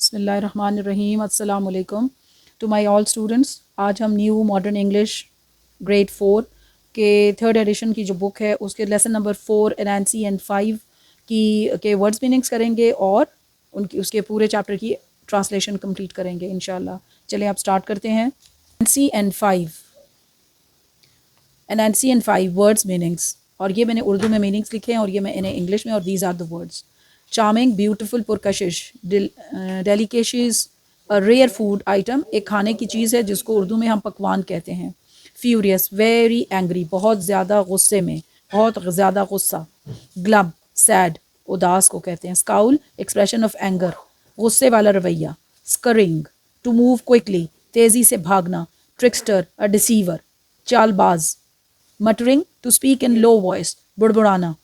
बिस्मिल्लाहिर्रहमानिर्रहीम अस्सलाम वालेकुम टू माय ऑल स्टूडेंट्स। आज हम न्यू मॉडर्न इंग्लिश ग्रेड 4 के थर्ड एडिशन की जो बुक है उसके लेसन नंबर 4 एनैंसी एंड 5 की के वर्ड्स मीनिंग्स करेंगे और उनकी उसके पूरे चैप्टर की ट्रांसलेशन कंप्लीट करेंगे इंशाल्लाह। चलें आप स्टार्ट करते हैं। एनैंसी एंड 5 वर्ड्स मीनिंग्स, और ये मैंने उर्दू में मीनिंग्स लिखे हैं और ये मैं इन्हें इंग्लिश में, और these are the words. Charming, beautiful, पुरकशिश, डेलिकेशीज, रेयर फूड आइटम, एक खाने की चीज़ है जिसको उर्दू में हम पकवान कहते हैं। फ्यूरियस, वेरी एंग्री, बहुत ज़्यादा गुस्से में, बहुत ज़्यादा गुस्सा। ग्लम, सैड, उदास को कहते हैं। स्काउल, एक्सप्रेशन ऑफ एंगर, गुस्से वाला रवैया। स्करिंग, टू मूव क्विकली, तेज़ी से भागना। ट्रिक्स्टर, अ डिसीवर, चालबाज। Muttering, to speak in low voice, बुड़बुड़ाना।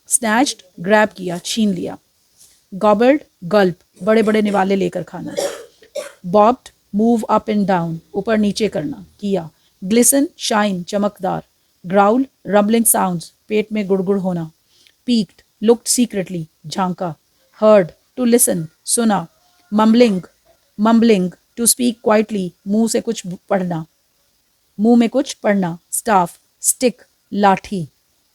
स्नैच्ड, ग्रैब किया, छीन लिया। गॉबल्ड, गल्प, बड़े बड़े निवाले लेकर खाना। Bobbed, move up and down, ऊपर नीचे करना, किया। ग्लिसन, शाइन, चमकदार। ग्राउल, रम्बलिंग साउंड्स, पेट में गुड़गुड़ होना। पीक्ड, लुक्ड सीक्रेटली, झांका। हर्ड, टू लिसन, सुना। मम्बलिंग, टू स्पीक क्वाइटली, मुंह से कुछ पढ़ना, मुंह में कुछ पढ़ना। स्टाफ, स्टिक, लाठी।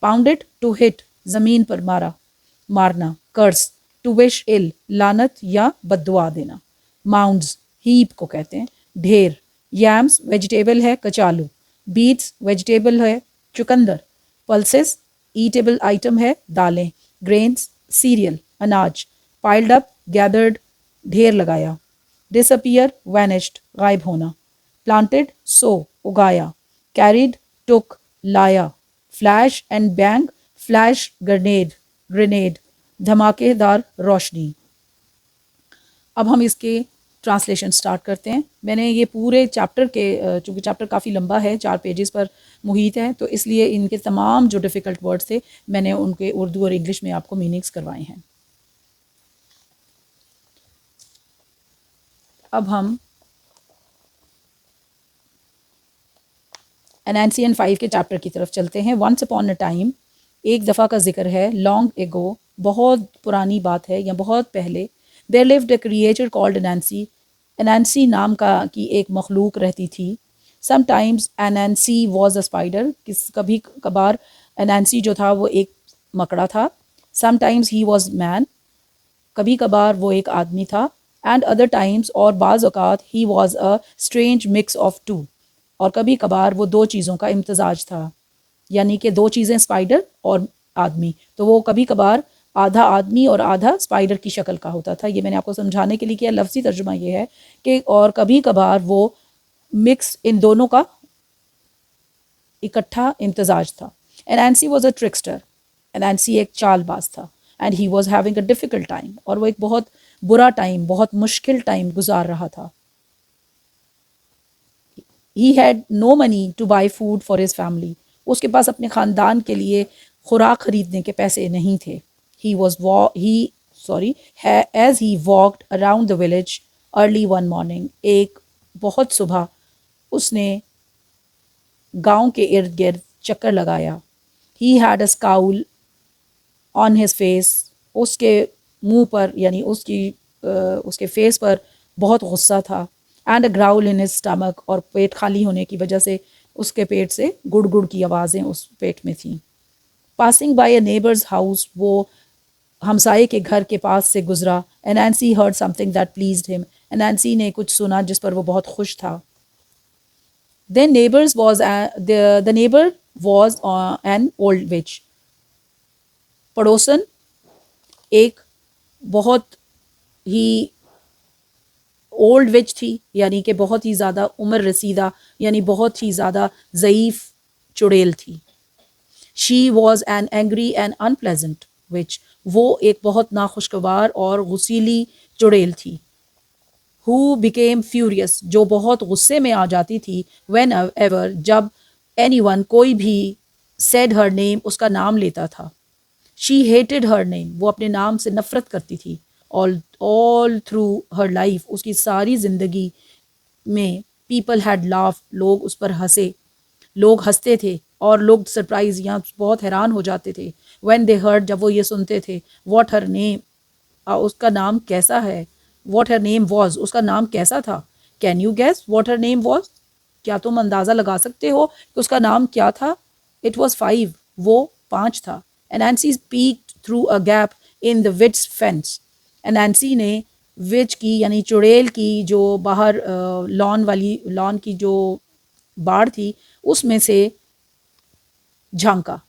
पाउंडेड, टू हिट, जमीन पर मारना। कर्स, टू विश इल, लानत या बद्दुआ देना। माउंड्स, हीप को कहते हैं, ढेर। यैम्स, वेजिटेबल है, कचालू। बीट्स, वेजिटेबल है, चुकंदर। पल्सेस, ईटेबल आइटम है, दालें। ग्रेन्स, सीरियल, अनाज। पाइल्ड अप, गैदर्ड, ढेर लगाया। डिसअपियर, वैनिश्ड, गायब होना। प्लांटेड, सो, उगाया। कैरिड, टुक, लाया। Flash and bang, flash, grenade, धमाकेदार रोशनी। अब हम इसके ट्रांसलेशन स्टार्ट करते हैं। मैंने ये पूरे चैप्टर के, चूँकि चैप्टर काफ़ी लंबा है, 4 पेजेस पर मुहित है, तो इसलिए इनके तमाम जो डिफ़िकल्ट वर्ड्स थे मैंने उनके उर्दू और इंग्लिश में आपको मीनिंग्स करवाए हैं। अब हम एनैंसी एंड 5 के चैप्टर की तरफ चलते हैं। वंस अपॉन अ टाइम, एक दफ़ा का जिक्र है। लॉन्ग एगो, बहुत पुरानी बात है या बहुत पहले। There lived a creature called Anansi, Anansi नाम की एक मखलूक रहती थी। Sometimes Anansi was a spider, कभी कभार एनैंसी जो था वो एक मकड़ा था। समटाइम्स ही वॉज मैन, कभी कभार वो एक आदमी था। एंड अदर टाइम्स, और बाज़ औक़ात, he was a strange mix of two, और कभी कभार वो दो चीज़ों का इम्तजाज था, यानी कि दो चीज़ें, स्पाइडर और आदमी, तो वो कभी कभार आधा आदमी और आधा स्पाइडर की शक्ल का होता था। ये मैंने आपको समझाने के लिए किया। लफ्ज़ी तर्जुमा ये है कि और कभी कभार वो मिक्स इन दोनों का इकट्ठा इम्तजाज था। एनैंसी वॉज अ ट्रिक्स्टर, एनैंसी एक चालबाज था। And he was having a difficult time, और वो एक बहुत बुरा टाइम, बहुत मुश्किल टाइम गुजार रहा था। He had no money to buy food for his family, उसके पास अपने ख़ानदान के लिए खुराक ख़रीदने के पैसे नहीं थे। He was as he walked around the village early one morning, एक बहुत सुबह उसने गांव के इर्द गिर्द चक्कर लगाया। He had a scowl on his face, उसके मुंह पर यानी उसके फेस पर बहुत गुस्सा था। And a growl in his stomach, और पेट खाली होने की वजह से उसके पेट से गुड़ गुड़ की आवाज़ें उस पेट में थीं। Passing by a neighbour's house, वो हमसाये के घर के पास से गुजरा। Anansi heard something that pleased him, Anansi ने कुछ सुना जिस पर वो बहुत खुश था। The neighbor was an old witch. पड़ोसन एक बहुत ही ओल्ड विच थी, यानी कि बहुत ही ज़्यादा उम्र रसीदा, यानी बहुत ही ज़्यादा ज़ईफ़ चुड़ैल थी। She was an angry and unpleasant witch, वो एक बहुत नाखुशगवार और गुस्सीली चुड़ैल थी। Who became furious, जो बहुत गुस्से में आ जाती थी। Whenever, जब anyone, कोई भी, said her name, उसका नाम लेता था। She hated her name, वो अपने नाम से नफरत करती थी। All through her life, उसकी सारी ज़िंदगी में people had laughed, लोग उस पर हंसे, लोग हंसते थे, और लोग सरप्राइज या बहुत हैरान हो जाते थे। When they heard, जब वो ये सुनते थे, what her name, उसका नाम कैसा है। वॉट हर नेम वॉज, उसका नाम कैसा था. Can you guess what her name was, क्या तुम अंदाज़ा लगा सकते हो कि उसका नाम क्या था. इट वॉज 5, वो 5 था. And Nancy peeked through a gap in the witch's fence. Nancy ने विच की यानी चुड़ैल की जो बाहर लॉन की जो बाड़ थी उसमें से झांका.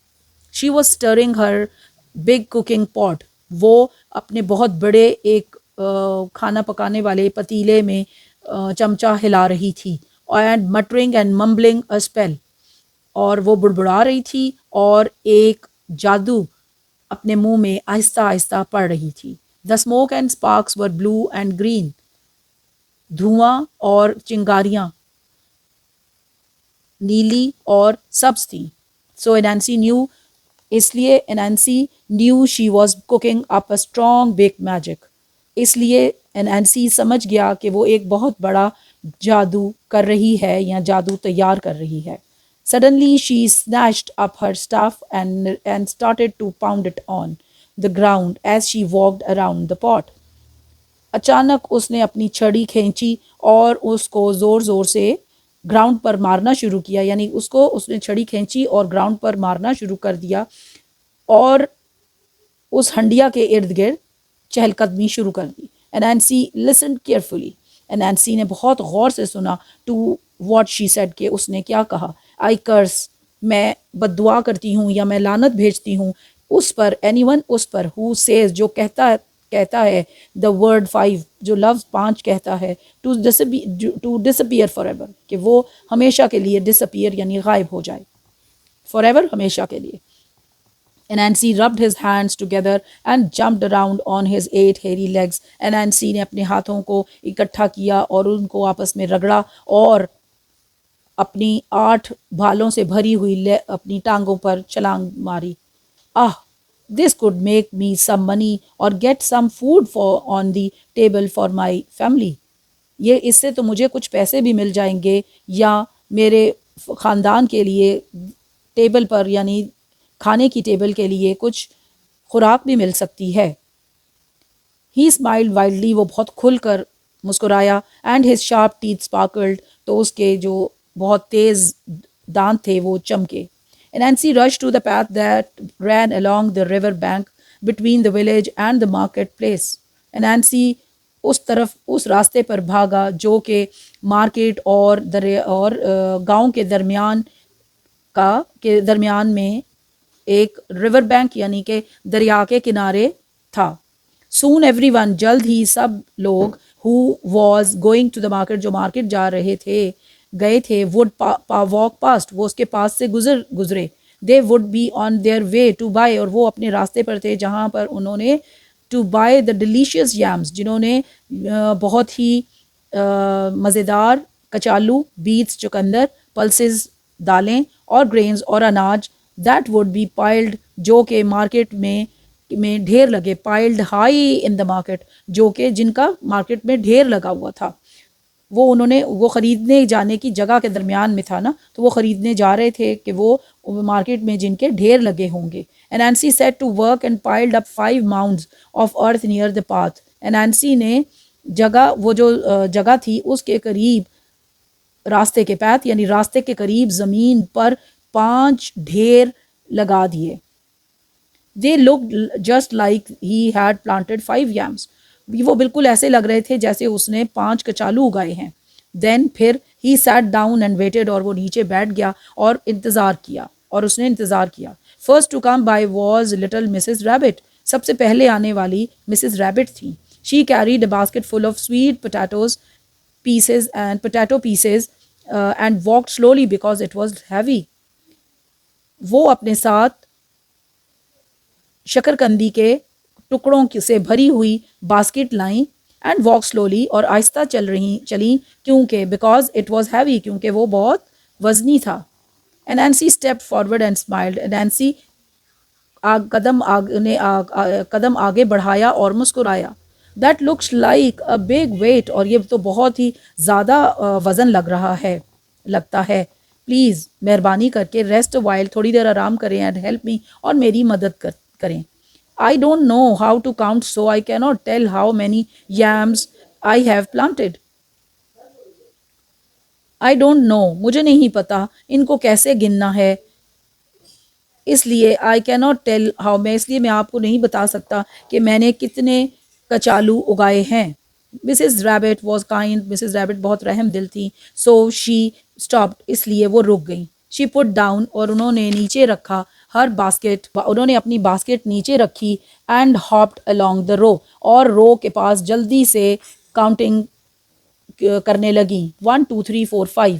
She was stirring her big cooking pot, वो अपने बहुत बड़े एक खाना पकाने वाले पतीले में चमचा हिला रही थी. And muttering and mumbling a spell, और वो बुड़बुड़ा रही थी और एक जादू अपने मुंह में आहिस्ता आहिस्ता पड़ रही थी. The smoke and sparks were blue and green, धुआं और चिंगारियां नीली और सब्ज थी. सो एनांसी न्यू, इसलिए Anansi knew she was cooking up a strong big magic. इसलिए एनांसी समझ गया कि वो एक बहुत बड़ा जादू कर रही है या जादू तैयार कर रही है. Suddenly she snatched up her staff and started to pound it on the ground as she walked around the pot. अचानक उसने अपनी छड़ी खींची और उसको ज़ोर ज़ोर से ग्राउंड पर मारना शुरू किया. यानी उसको उसने छड़ी खींची और ग्राउंड पर मारना शुरू कर दिया और उस हंडिया के इर्द गिर्द चहलकदमी शुरू कर दी. एनांसी लिसन केयरफुली, एनांसी ने बहुत गौर से सुना टू व्हाट शी सेड, के उसने क्या कहा. आई कर्स, मैं बद्दुआ करती हूँ या मैं लानत भेजती हूँ उस पर, एनीवन उस पर, हु सेज जो कहता है द वर्ड 5 जो लफ्ज़ 5 कहता है, टू डिसअपियर फॉर एवर, कि वो हमेशा के लिए डिसअपियर यानी गायब हो जाए, फॉर एवर हमेशा के लिए. Anansi rubbed his hands together and jumped around on his 8 hairy legs. Anansi ने अपने हाथों को इकट्ठा किया और उनको आपस में रगड़ा और अपनी 8 भालों से भरी हुई अपनी टांगों पर छलांग मारी. आह, this could make me some money or get some food for on the table for my family. ये इससे तो मुझे कुछ पैसे भी मिल जाएंगे या मेरे ख़ानदान के लिए टेबल पर यानी खाने की टेबल के लिए कुछ खुराक भी मिल सकती है. ही स्माइल्ड वाइल्डली, वो बहुत खुलकर मुस्कुराया. And his sharp teeth sparkled, तो उसके जो बहुत तेज़ दांत थे वो चमके. Nancy rushed to the path that ran along the river bank between the village and the marketplace. Nancy उस तरफ उस रास्ते पर भागा जो कि मार्केट और गांव के दरमियान में एक रिवर बैंक यानी कि दरिया के किनारे था. सून एवरीवन, जल्द ही सब लोग, who was going to the market, जो मार्केट जा रहे थे गए थे, वुड वॉक पास्ट, वो उसके पास से गुजरे. They would be on their way to buy, और वो अपने रास्ते पर थे जहाँ पर उन्होंने to buy the delicious yams, जिन्होंने बहुत ही मज़ेदार कचालू, बीट्स चुकंदर, पल्सेस दालें और ग्रेन्स और अनाज, दैट वुड बी पाइल्ड, जो कि मार्केट में ढेर लगे, piled high in the market, जो कि जिनका मार्केट में ढेर लगा हुआ था. वो ख़रीदने जाने की जगह के दरमियान में था ना, तो वो ख़रीदने जा रहे थे कि वो मार्केट में जिनके ढेर लगे होंगे. Anansi set to work and piled up 5 mounds of earth near the path. Anansi ने वो जो जगह थी उसके करीब, रास्ते के पाथ यानी रास्ते के करीब ज़मीन पर 5 ढेर लगा दिए. They look just like he had planted 5 yams. वो बिल्कुल ऐसे लग रहे थे जैसे उसने 5 कचालू उगाए हैं. देन फिर he sat down and waited, और वो नीचे बैठ गया और उसने इंतज़ार किया. First to come by was little Mrs Rabbit, सबसे पहले आने वाली मिसेस रैबिट थी. She carried a basket full of sweet potato pieces and walked slowly because it was heavy. वो अपने साथ शकरकंदी के टुकड़ों से भरी हुई बास्केट लाई एंड वॉक स्लोली, और आहिस्ता चली क्योंकि बिकॉज इट वॉज हैवी, क्योंकि वो बहुत वजनी था. Anansi step forward and smiled. Anansi कदम आगे बढ़ाया और मुस्कुराया. That looks like a big weight, और ये तो बहुत ही ज़्यादा वज़न लगता है. प्लीज़ मेहरबानी करके रेस्ट वाइल, थोड़ी देर आराम करें, एंड हेल्प मी, और मेरी मदद करें. I don't know how to count, so I cannot tell how many yams I have planted. I don't know, मुझे नहीं पता इनको कैसे गिनना है, इसलिए I can not tell how, मैं इसलिए मैं आपको नहीं बता सकता कि मैंने कितने कचालू उगाए हैं। Mrs rabbit was kind, Mrs rabbit बहुत रहम दिल थी। सो शी स्टॉप्ड, इसलिए वो रुक गई। शी पुट डाउन, और उन्होंने नीचे रखा, हर बास्केट, उन्होंने अपनी बास्केट नीचे रखी। And hopped along the row, और रो के पास जल्दी से काउंटिंग करने लगी, 1 2 3 4 5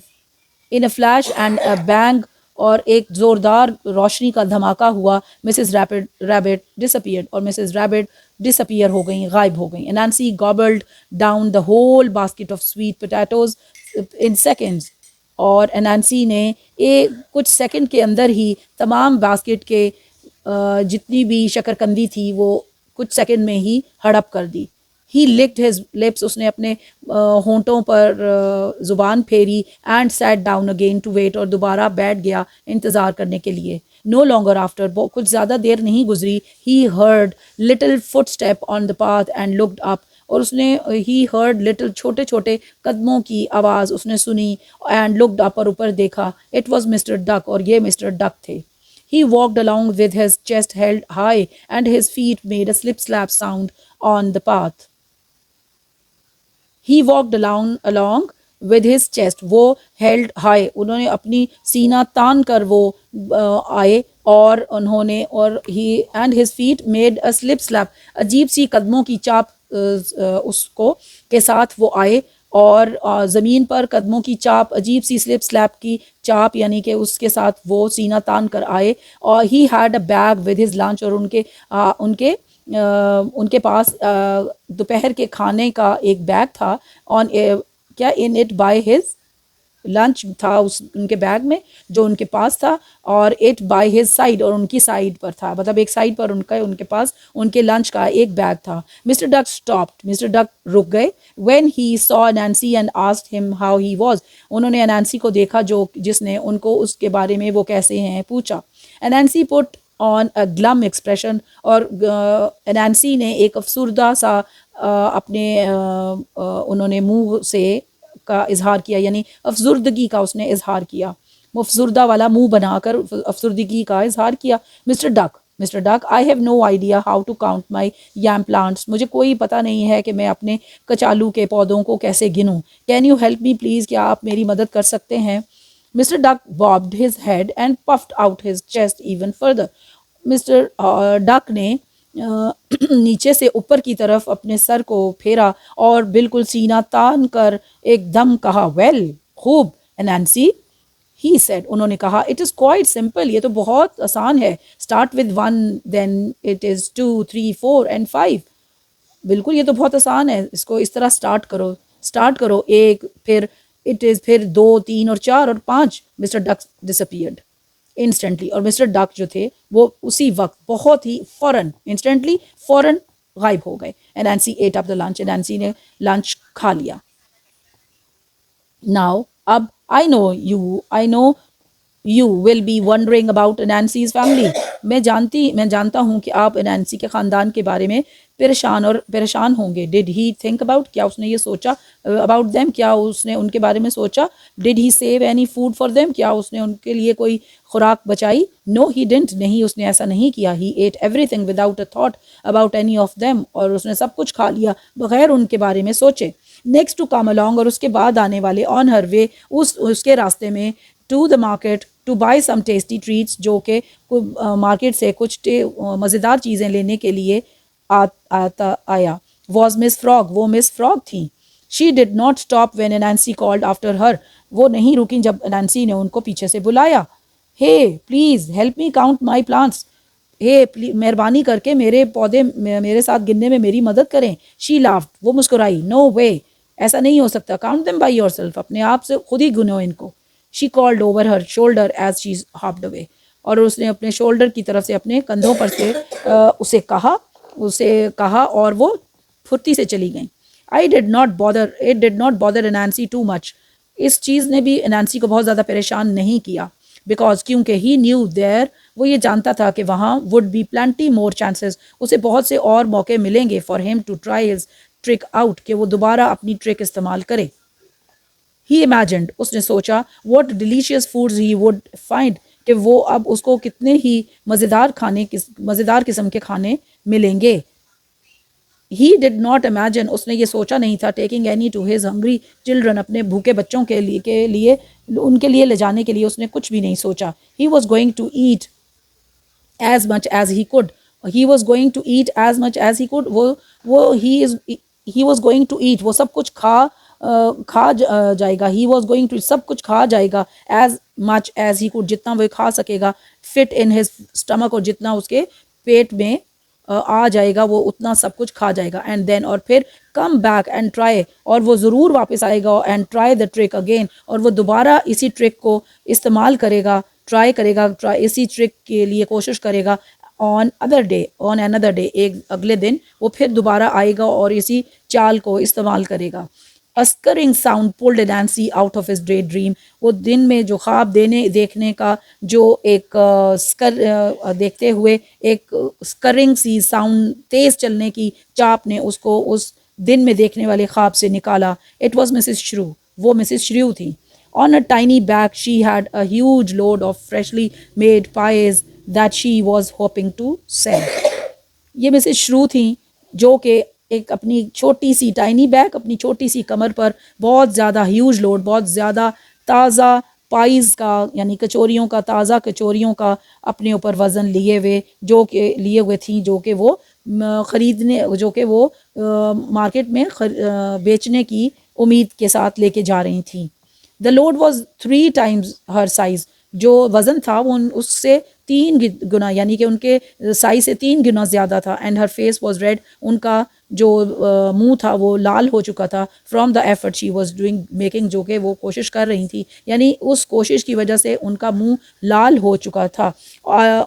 in a flash and a bang, और एक जोरदार रोशनी का धमाका हुआ। मिसेस रैबिट डिसअपियर्ड, और मिसेस रैबिट डिसअपियर हो गई, गायब हो गई। Nancy gobbled down the whole basket of sweet potatoes in seconds, और नैंसी ने कुछ सेकंड के अंदर ही तमाम बास्केट के जितनी भी शकरकंदी थी वो कुछ सेकंड में ही हड़प कर दी। ही लिक्ड हिज लिप्स, उसने अपने होंठों पर ज़ुबान फेरी। And sat down again to wait, और दोबारा बैठ गया इंतज़ार करने के लिए। नो लॉन्गर आफ्टर, कुछ ज़्यादा देर नहीं गुजरी, he heard little foot step on the path and looked up, और उसने ही हर्ड लिटिल, छोटे छोटे कदमों की आवाज़ उसने सुनी। एंड लुक्ड अप, और ऊपर देखा। इट वॉज मिस्टर डक, और ये मिस्टर डक थे। He walked along with his chest held high, and his feet made a slip slap sound on the path. He walked along with his chest, वो held high, उन्होंने अपनी सीना तान कर वो आए, और उन्होंने, और he and his feet made a slip slap, अजीब सी कदमों की चाप उसको के साथ वो आए, और ज़मीन पर कदमों की चाप, अजीब सी स्लिप स्लैप की चाप, यानी कि उसके साथ वो सीना तान कर आए। और he had a bag with his lunch, और उनके पास दोपहर के खाने का एक बैग था। ऑन क्या in it by his lunch था उनके बैग में जो उनके पास था, और इट बाय हिज साइड, और उनकी साइड पर था, मतलब एक साइड पर उनके पास उनके लंच का एक बैग था। Mister duck stopped, mister duck रुक गए। When he saw Nancy and asked him how he was, उन्होंने नैंसी को देखा जिसने उनको उसके बारे में वो कैसे हैं पूछा। Nancy put on a glum expression, और नैंसी ने एक अफसुर्दा सा अपने उन्होंने मुंह से का इजहार किया, यानी अफसुर्दगी का उसने इजहार किया, मुफसुर्दा वाला मुंह बनाकर अफसुर्दगी का इजहार किया। Mister Duck, I have no idea how to count my yam plants, मुझे कोई पता नहीं है कि मैं अपने कचालू के पौधों को कैसे गिनूं। Can you help me please, क्या आप मेरी मदद कर सकते हैं। Mister Duck bobbed his head and puffed out his chest even further, mister Duck ने नीचे से ऊपर की तरफ अपने सर को फेरा, और बिल्कुल सीना तान कर एकदम कहा, वेल, खूब। नैंसी, ही सेड, उन्होंने कहा, इट इज़ क्वाइट सिंपल, ये तो बहुत आसान है। Start with 1, then it is 2 3 4 and 5, बिल्कुल ये तो बहुत आसान है, इसको इस तरह स्टार्ट करो, एक, फिर इट इज़, फिर 2 3 और 4 और 5। मिस्टर डक डिसअपियर्ड इंस्टेंटली, और मिस्टर डक जो थे वो उसी वक्त बहुत ही फ़ौरन, इंस्टेंटली, फ़ौरन गायब हो गए। And Nancy ate up the lunch, Nancy ने लंच खा लिया। नाउ, अब I know you will be wondering about Nancy's family, मैं जानता हूँ कि आप नैंसी के ख़ानदान के बारे में परेशान होंगे। डिड ही थिंक अबाउट, क्या उसने ये सोचा अबाउट देम, क्या उसने उनके बारे में सोचा। Did he save any food for them, क्या उसने उनके लिए कोई खुराक बचाई। नो ही डिडंट, नहीं उसने ऐसा नहीं किया। He ate everything without a thought about any of them, और उसने सब कुछ खा लिया बगैर उनके बारे में सोचे। नेक्स्ट टू कम अलॉन्ग, और उसके बाद आने वाले, ऑन हर वे, उसके रास्ते में, to the market to buy some tasty treats, जो कि मार्केट से कुछ मज़ेदार चीज़ें लेने के लिए आया। वॉज मिस फ्रॉग, वो मिस फ्रॉग थी। She did not stop when Nancy called after her, वो नहीं रुकी जब नैंसी ने उनको पीछे से बुलाया। Hey please help me count my plants, हे मेहरबानी करके मेरे पौधे मेरे साथ गिनने में मेरी मदद करें। शी लाफ्ड, वो मुस्कुराई। नो वे, ऐसा नहीं हो सकता। Count them by yourself, अपने आप से खुद ही गिनो इनको। She called over her shoulder as she hopped away, और उसने अपने शोल्डर की तरफ से, अपने कंधों पर से उसे कहा, और वो फुर्ती से चली गई। It did not bother Nancy too much, इस चीज़ ने भी नैंसी को बहुत ज़्यादा परेशान नहीं किया। बिकॉज, क्योंकि ही न्यू देयर, वो ये जानता था कि वहाँ would be plenty more chances, उसे बहुत से और मौके मिलेंगे for him to try his trick out, कि वो दोबारा अपनी ट्रिक इस्तेमाल करे. ही इमेजिन्ड, उसने सोचा, what delicious foods he would find, कि वो अब उसको कितने ही मज़ेदार किस्म के खाने मिलेंगे. ही डिड नॉट इमेजिन, उसने ये सोचा नहीं था, taking any two his hungry children, अपने भूखे बच्चों के लिए उनके लिए ले जाने के लिए उसने कुछ भी नहीं सोचा. He was going to eat as much as he could. He was going to eat as much as he could. वो he was going to eat, वो सब कुछ जाएगा. He was going to सब कुछ खा जाएगा as much as he could, जितना वो खा सकेगा. Fit in his stomach, और जितना उसके पेट में आ जाएगा वो उतना सब कुछ खा जाएगा. एंड देन, और फिर कम बैक एंड ट्राई, और वो ज़रूर वापस आएगा. And try the trick again, और वो दोबारा इसी ट्रिक को इस्तेमाल करेगा, ट्राई करेगा, इसी ट्रिक के लिए कोशिश करेगा. ऑन अनदर डे, एक अगले दिन वो फिर दोबारा आएगा और इसी चाल को इस्तेमाल करेगा. A scurrying sound pulled Nancy out of his daydream. वो दिन में जो ख्वाब देखने का जो एक देखते हुए एक स्करिंग सी साउंड, तेज चलने की चाप ने उसको उस दिन में देखने वाले ख्वाब से निकाला. It was Mrs. Shrew. वो मिसेस श्रीव थी. On a tiny bag she had a huge load of freshly made pies that she was hoping to sell. ये मिसेस श्रू थी जो कि एक अपनी छोटी सी टाइनी बैग, अपनी छोटी सी कमर पर बहुत ज़्यादा ह्यूज लोड, बहुत ज़्यादा ताज़ा पाइज़ का, यानी कचौरियों का, ताज़ा कचौरियों का अपने ऊपर वज़न लिए हुए थी, जो कि वो ख़रीदने, जो कि वो मार्केट में बेचने की उम्मीद के साथ लेके जा रही थी. The load was 3 times her size, जो वज़न था वो उससे 3 गुना, यानी कि उनके साइज़ से 3 गुना ज़्यादा था. And her face was red, उनका जो मुंह था वो लाल हो चुका था. From the effort she was doing making, जो कि वो कोशिश कर रही थी, यानी उस कोशिश की वजह से उनका मुंह लाल हो चुका था.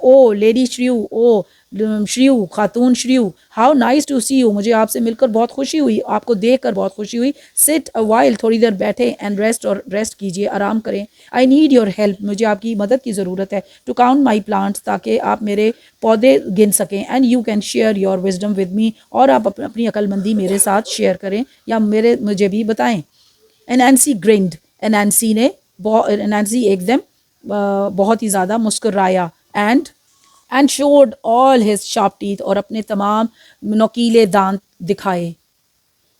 ओ लेडी श्रीयू, ओ श्रीयू, खातून Shriyu, how nice to see you, मुझे आपसे मिलकर बहुत खुशी हुई, आपको देखकर बहुत खुशी हुई. सिट अ वाइल, थोड़ी देर बैठे. एंड रेस्ट कीजिए, आराम करें. आई नीड योर हेल्प, मुझे आपकी मदद की ज़रूरत है. टू काउंट माई प्लांट्स, ताकि आप मेरे पौधे गिन सकें. And you can share your wisdom with me, और आप अपनी अक्लमंदी मेरे साथ शेयर करें या मुझे भी बताएं. एनैंसी ग्रिंड, एनैंसी एकदम बहुत ही ज़्यादा मुस्कुराया. And showed all his sharp teeth, और अपने तमाम नोकीले दांत दिखाए.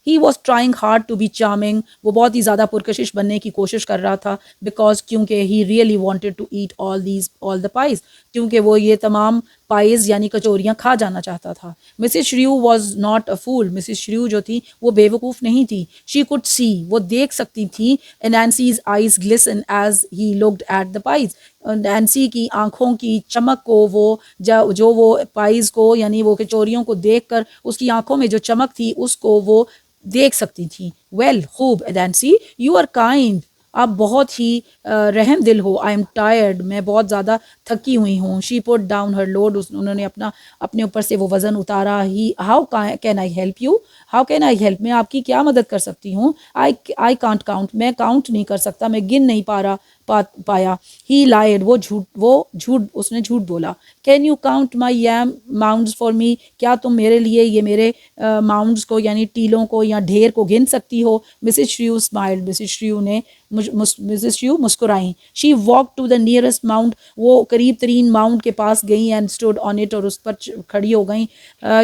He was trying hard to be charming, वो बहुत ही ज़्यादा पुरकशिश बनने की कोशिश कर रहा था. बिकॉज क्योंकि he really wanted to eat all the pies, क्योंकि वो ये तमाम पाइज यानी कचौरियाँ खा जाना चाहता था. Mrs Shriyu was not a fool, Mrs Shriyu जो थी वो बेवकूफ़ नहीं थी. शी कुड सी, वो देख सकती थी. Nancy's eyes glisten as he looked at the pies, Nancy की आंखों की चमक को वो जो वो पाइज को यानी वो कचौरियों को देखकर उसकी आंखों में जो चमक थी उसको वो देख सकती थी. वेल, खूब नैन्सी, यू आर काइंड, आप बहुत ही रहम दिल हो. आई एम टायर्ड, मैं बहुत ज़्यादा थकी हुई हूँ. She put down her load, उन्होंने अपने ऊपर से वो वज़न उतारा. He how can I help you, how can I help, मैं आपकी क्या मदद कर सकती हूँ. आई कांट काउंट, मैं काउंट नहीं कर सकता, मैं गिन नहीं पाया. ही लाइड, उसने झूठ बोला. Can you count my yam mounds for me, क्या तुम मेरे लिए ये मेरे माउंड्स को यानी टीलों को या ढेर को गिन सकती हो. Mrs Shriyu smiled, Mrs Shriyu मुस्कुराई. She walk to the nearest mount, वो करीब तरीन माउंट के पास गई. एंड स्टूड ऑन इट, और उस पर खड़ी हो गई.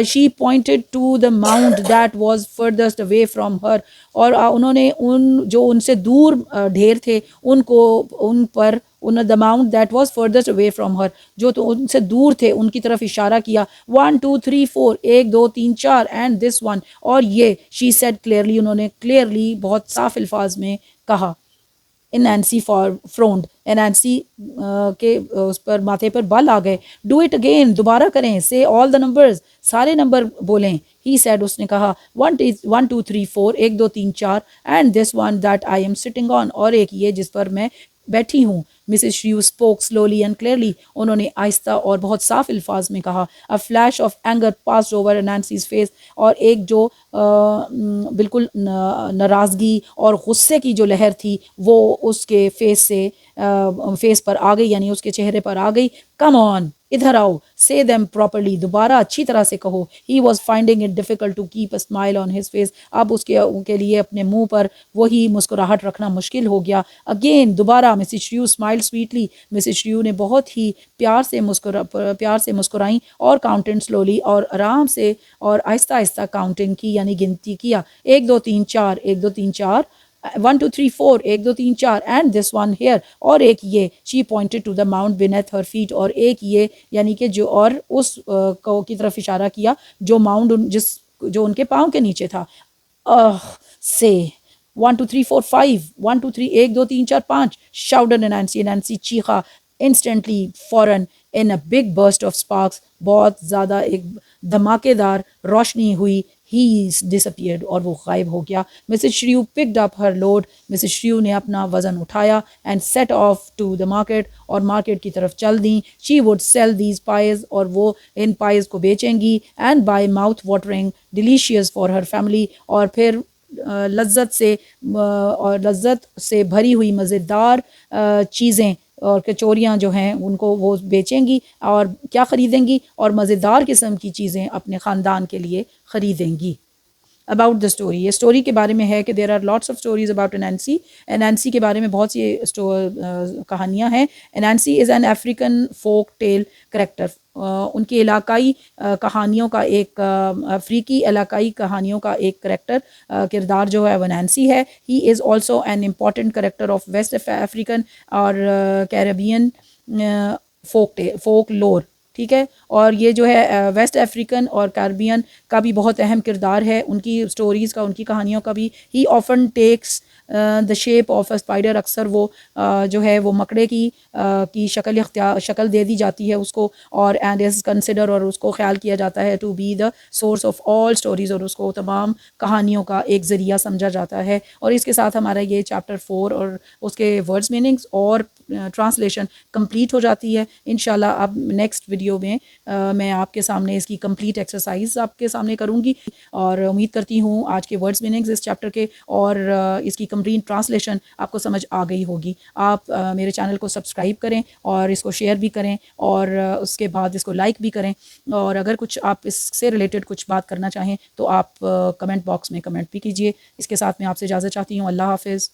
She pointed to the mount that was furthest away from her, और उन्होंने जो उनसे दूर ढेर थे the mount that was furthest away from her, जो तो उनसे दूर थे उनकी तरफ इशारा किया. 1 2 3 4, 1 2 3 4, एंड दिस वन, और ये. शी सेड क्लियरली, उन्होंने क्लियरली बहुत साफ अल्फाज में कहा. नैन्सी फ्रोन्ड, नैन्सी के उस पर माथे पर बल आ गए. डू इट अगेन, दोबारा करें. से ऑल द नंबर्स, सारे नंबर बोलें. ही सेड, उसने कहा. 1 2 3 4, 1 2 3 4, and this one that I am sitting on, और एक ये जिस पर मैं बैठी हूँ. Mrs Shriyu spoke slowly and clearly, उन्होंने आहिस्ता और बहुत साफ अल्फाज में कहा. A flash of anger passed over Nancy's face, और एक जो बिल्कुल नाराज़गी और गुस्से की जो लहर थी वो उसके फेस से फेस पर आ गई, यानी उसके चेहरे पर आ गई। कम ऑन, इधर आओ, से देम प्रॉपरली, दोबारा अच्छी तरह से कहो। He was finding it difficult to keep a smile on his face, अब उसके लिए अपने मुंह पर वही मुस्कुराहट रखना मुश्किल हो गया। अगेन, दोबारा Mrs श्रीयू smile sweetly, Mrs Shriyu ने बहुत ही प्यार से मुस्कुराई और काउंटेड स्लोली, और आराम से और आहिस्ता आहिस्ता काउंटिंग की, यानी गिनती किया, 1 2 3 4, 1 2 3 4, 1 2 3 4, 1 2 3 4, एंड दिस वन हेयर, और एक ये, she pointed to the mound beneath her feet, और एक ये, यानी कि जो, और उस की तरफ इशारा किया जो माउंट जो उनके पाँव के नीचे था। से 1 2 3 4 5, 1 2 3, 1 2 3 4 5, shouted नैन्सी, नैन्सी चीखा, instantly, फौरन, in a big burst of sparks, बहुत ज़्यादा एक धमाकेदार रोशनी हुई। ही डिसअपियर्ड, और वो गायब हो गया। Mrs Shriyu picked up her load, Mrs Shriyu ने अपना वज़न उठाया, and set off to the market, और मार्केट की तरफ चल दी। She would sell these pies, और वो इन पाइज को बेचेंगी, and buy mouth watering delicious for her family, और फिर लज्जत से भरी हुई मज़ेदार चीज़ें और कचौरियाँ जो हैं उनको वो बेचेंगी, और क्या ख़रीदेंगी, और मज़ेदार किस्म की चीज़ें अपने ख़ानदान के लिए ख़रीदेंगी। अबाउट द स्टोरी, ये स्टोरी के बारे में है कि there are lots of stories about Anansi. Anansi के बारे में बहुत सी कहानियाँ हैं। Anansi is an African folk tale character, उनकी इलाकाई कहानियों का एक अफ्रीकी इलाकाई कहानियों का एक करेक्टर किरदार जो है वो नैन्सी है। He is also an important character of West African और कैरेबियन फोक लोर, ठीक है। और ये जो है वेस्ट अफ्रीकन और कैरेबियन का भी बहुत अहम किरदार है, उनकी स्टोरीज़ का, उनकी कहानियों का भी। He often takes the shape of a spider, अक्सर वो जो है वो मकड़े की शक्ल दे दी जाती है उसको, और एंड इज़ कंसिडर, और उसको ख्याल किया जाता है to be the source of all stories, और उसको तमाम कहानियों का एक ज़रिया समझा जाता है। और इसके साथ हमारा ये चैप्टर 4 और उसके वर्ड्स मीनिंग्स और ट्रांसलेशन कंप्लीट हो जाती है। इंशाल्लाह अब नेक्स्ट वीडियो में मैं आपके सामने इसकी कंप्लीट एक्सरसाइज आपके सामने करूँगी, और उम्मीद करती हूँ आज के वर्ड्स मीनिंग्स इस चैप्टर के और इसकी कंप्लीट ट्रांसलेशन आपको समझ आ गई होगी। आप मेरे चैनल को सब्सक्राइब करें और इसको शेयर भी करें, और उसके बाद इसको लाइक भी करें, और अगर कुछ आप इससे रिलेटेड कुछ बात करना चाहें तो आप कमेंट बॉक्स में कमेंट भी कीजिए। इसके साथ मैं आपसे इजाज़त चाहती हूँ। अल्लाह हाफ़िज़।